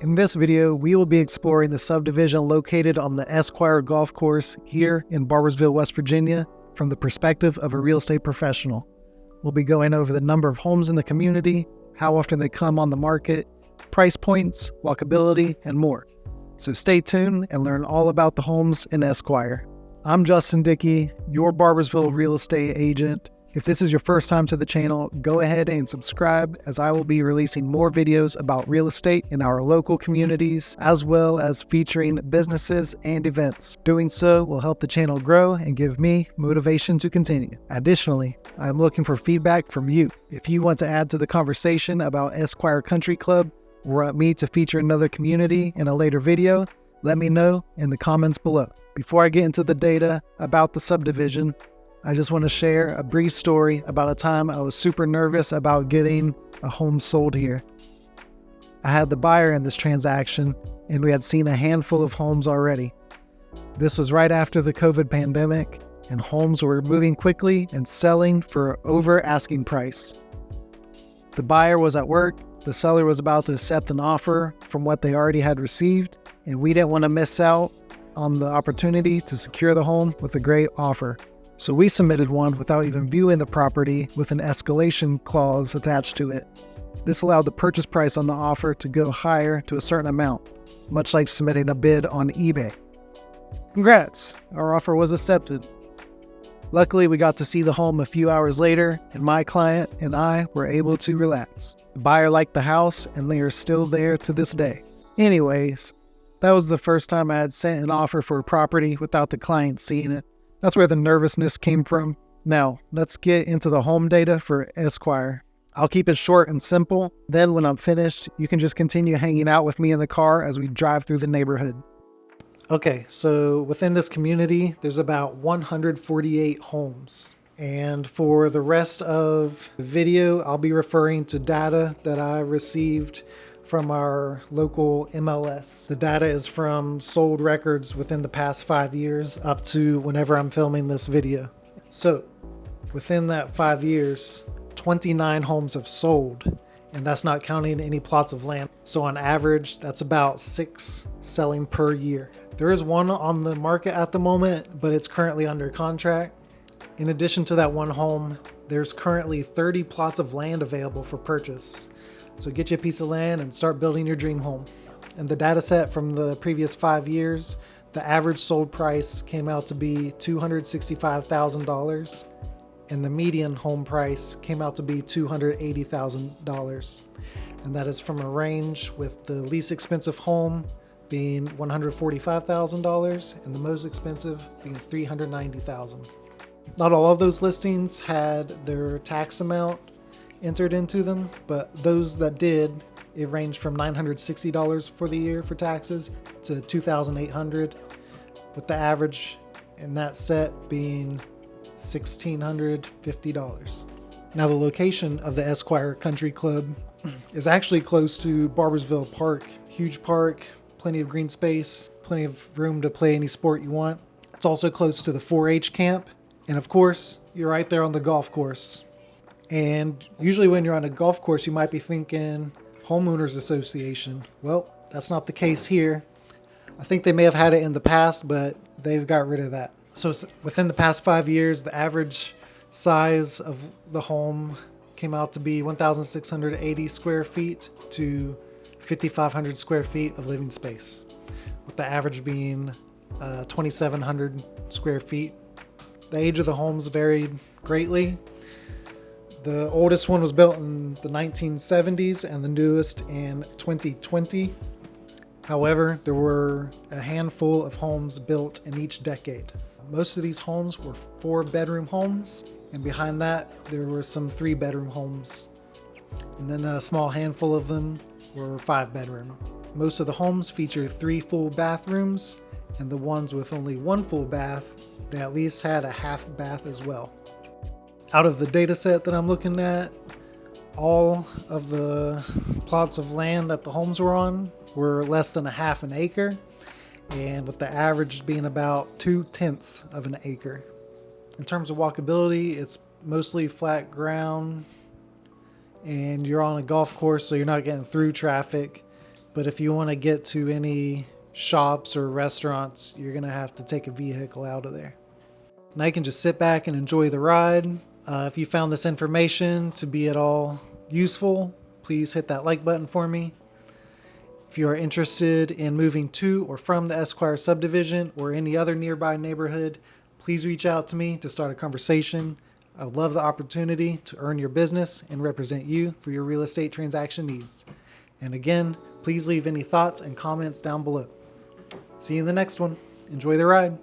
In this video, we will be exploring the subdivision located on the Esquire golf course here in Barboursville, West Virginia, from the perspective of a real estate professional. We'll be going over the number of homes in the community, how often they come on the market, price points, walkability, and more. So stay tuned and learn all about the homes in Esquire. I'm Justin Dickey, your Barboursville real estate agent. If this is your first time to the channel, go ahead and subscribe, as I will be releasing more videos about real estate in our local communities, as well as featuring businesses and events. Doing so will help the channel grow and give me motivation to continue. Additionally, I'm looking for feedback from you. If you want to add to the conversation about Esquire Country Club or want me to feature another community in a later video, let me know in the comments below. Before I get into the data about the subdivision, I just want to share a brief story about a time I was super nervous about getting a home sold here. I had the buyer in this transaction, and we had seen a handful of homes already. This was right after the COVID pandemic, and homes were moving quickly and selling for over asking price. The buyer was at work, the seller was about to accept an offer from what they already had received, and we didn't want to miss out on the opportunity to secure the home with a great offer. So we submitted one without even viewing the property with an escalation clause attached to it. This allowed the purchase price on the offer to go higher to a certain amount, much like submitting a bid on eBay. Congrats, our offer was accepted. Luckily, we got to see the home a few hours later, and my client and I were able to relax. The buyer liked the house, and they are still there to this day. Anyways, that was the first time I had sent an offer for a property without the client seeing it. That's where the nervousness came from. Now, let's get into the home data for Esquire. I'll keep it short and simple. Then when I'm finished, you can just continue hanging out with me in the car as we drive through the neighborhood. Okay, so within this community, there's about 148 homes. And for the rest of the video, I'll be referring to data that I received from our local MLS. The data is from sold records within the past 5 years up to whenever I'm filming this video. So within that 5 years, 29 homes have sold, and that's not counting any plots of land. So on average, that's about 6 selling per year. There is one on the market at the moment, but it's currently under contract. In addition to that one home, there's currently 30 plots of land available for purchase. So get you a piece of land and start building your dream home. And the data set from the previous 5 years, the average sold price came out to be $265,000, and the median home price came out to be $280,000. And that is from a range with the least expensive home being $145,000 and the most expensive being $390,000. Not all of those listings had their tax amount entered into them, but those that did, it ranged from $960 for the year for taxes to $2,800, with the average in that set being $1,650. Now, the location of the Esquire Country Club is actually close to Barboursville Park. Huge park, plenty of green space, plenty of room to play any sport you want. It's also close to the 4-H camp, and of course, you're right there on the golf course. And usually when you're on a golf course, you might be thinking homeowners association. Well, that's not the case here. I think they may have had it in the past, but they've got rid of that. So within the past 5 years, the average size of the home came out to be 1,680 square feet to 5,500 square feet of living space, with the average being 2,700 square feet. The age of the homes varied greatly. The oldest one was built in the 1970s and the newest in 2020. However, there were a handful of homes built in each decade. Most of these homes were 4-bedroom homes, and behind that, there were some 3-bedroom homes. And then a small handful of them were 5-bedroom. Most of the homes feature 3 full bathrooms, and the ones with only 1 full bath, they at least had a half bath as well. Out of the data set that I'm looking at, all of the plots of land that the homes were on were less than a half an acre, and with the average being about 2/10 of an acre. In terms of walkability, it's mostly flat ground, and you're on a golf course, so you're not getting through traffic. But if you want to get to any shops or restaurants, you're going to have to take a vehicle out of there. Now you can just sit back and enjoy the ride. If you found this information to be at all useful, please hit that like button for me. If you are interested in moving to or from the Esquire subdivision or any other nearby neighborhood, please reach out to me to start a conversation. I would love the opportunity to earn your business and represent you for your real estate transaction needs. And again, please leave any thoughts and comments down below. See you in the next one. Enjoy the ride.